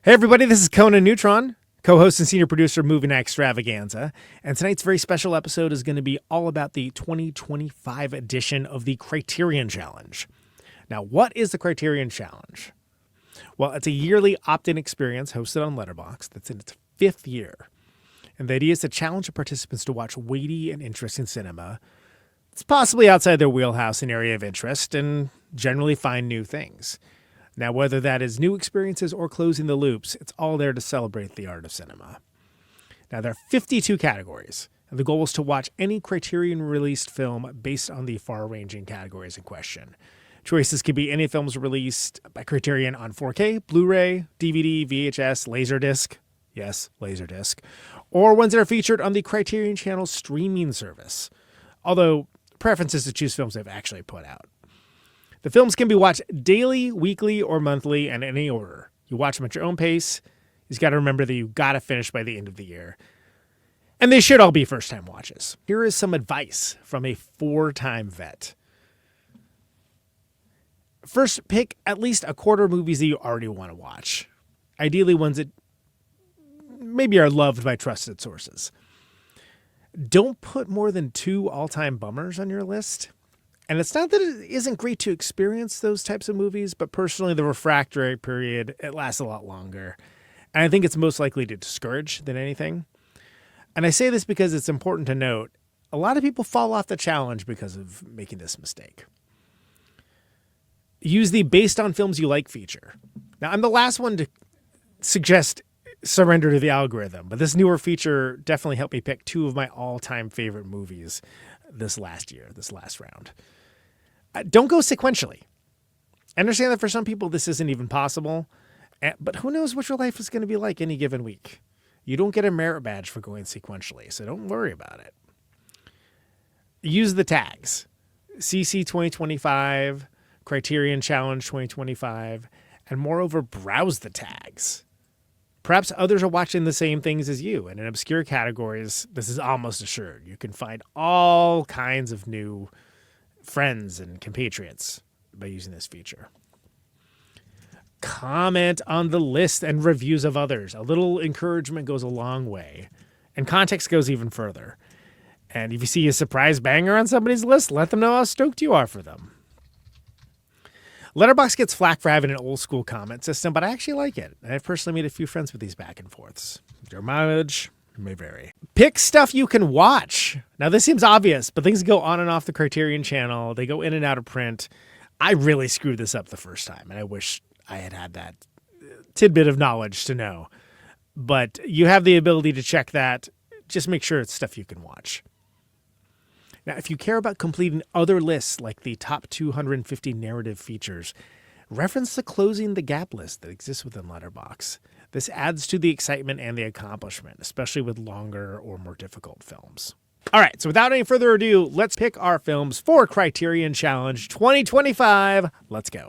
Hey everybody, this is Conan Neutron, co-host and senior producer of Movie Night Extravaganza, and tonight's very special episode is going to be all about the 2025 edition of the Criterion Challenge. Now, what is the Criterion Challenge? Well, it's a yearly opt-in experience hosted on Letterboxd that's in its 5th year, and the idea is to challenge the participants to watch weighty and interesting cinema. It's possibly outside their wheelhouse and area of interest, and generally find new things. Now, whether that is new experiences or closing the loops, it's all there to celebrate the art of cinema. Now, there are 52 categories, and the goal is to watch any Criterion-released film based on the far-ranging categories in question. Choices could be any films released by Criterion on 4K, Blu-ray, DVD, VHS, Laserdisc, yes, Laserdisc, or ones that are featured on the Criterion Channel's streaming service, although preference is to choose films they've actually put out. The films can be watched daily, weekly, or monthly in any order. You watch them at your own pace. You've got to remember that you've got to finish by the end of the year. And they should all be first-time watches. Here is some advice from a 4-time vet. First, pick at least a quarter of movies that you already want to watch. Ideally ones that maybe are loved by trusted sources. Don't put more than 2 all-time bummers on your list. And it's not that it isn't great to experience those types of movies, but personally, the refractory period, it lasts a lot longer. And I think it's most likely to discourage than anything. And I say this because it's important to note, a lot of people fall off the challenge because of making this mistake. Use the based on films you like feature. Now, I'm the last one to suggest surrender to the algorithm, but this newer feature definitely helped me pick 2 of my all-time favorite movies this last round. Don't go sequentially. I understand that for some people this isn't even possible, but who knows what your life is going to be like any given week. You don't get a merit badge for going sequentially, so don't worry about it. Use the tags. CC 2025, Criterion Challenge 2025, and moreover, browse the tags. Perhaps others are watching the same things as you, and in obscure categories, this is almost assured. You can find all kinds of new friends and compatriots by using this feature. Comment on the list and reviews of others. A little encouragement goes a long way, and context goes even further. And if you see a surprise banger on somebody's list, let them know how stoked you are for them. Letterboxd gets flack for having an old-school comment system, but I actually like it. I've personally made a few friends with these back and forths. Their mileage may vary. Pick stuff you can watch. Now, this seems obvious, but things go on and off the Criterion Channel. They go in and out of print. I really screwed this up the first time, and I wish I had that tidbit of knowledge to know. But you have the ability to check that. Just make sure it's stuff you can watch. Now, if you care about completing other lists like the top 250 narrative features, reference the Closing the Gap list that exists within Letterboxd. This adds to the excitement and the accomplishment, especially with longer or more difficult films. All right, so without any further ado, let's pick our films for Criterion Challenge 2025. Let's go.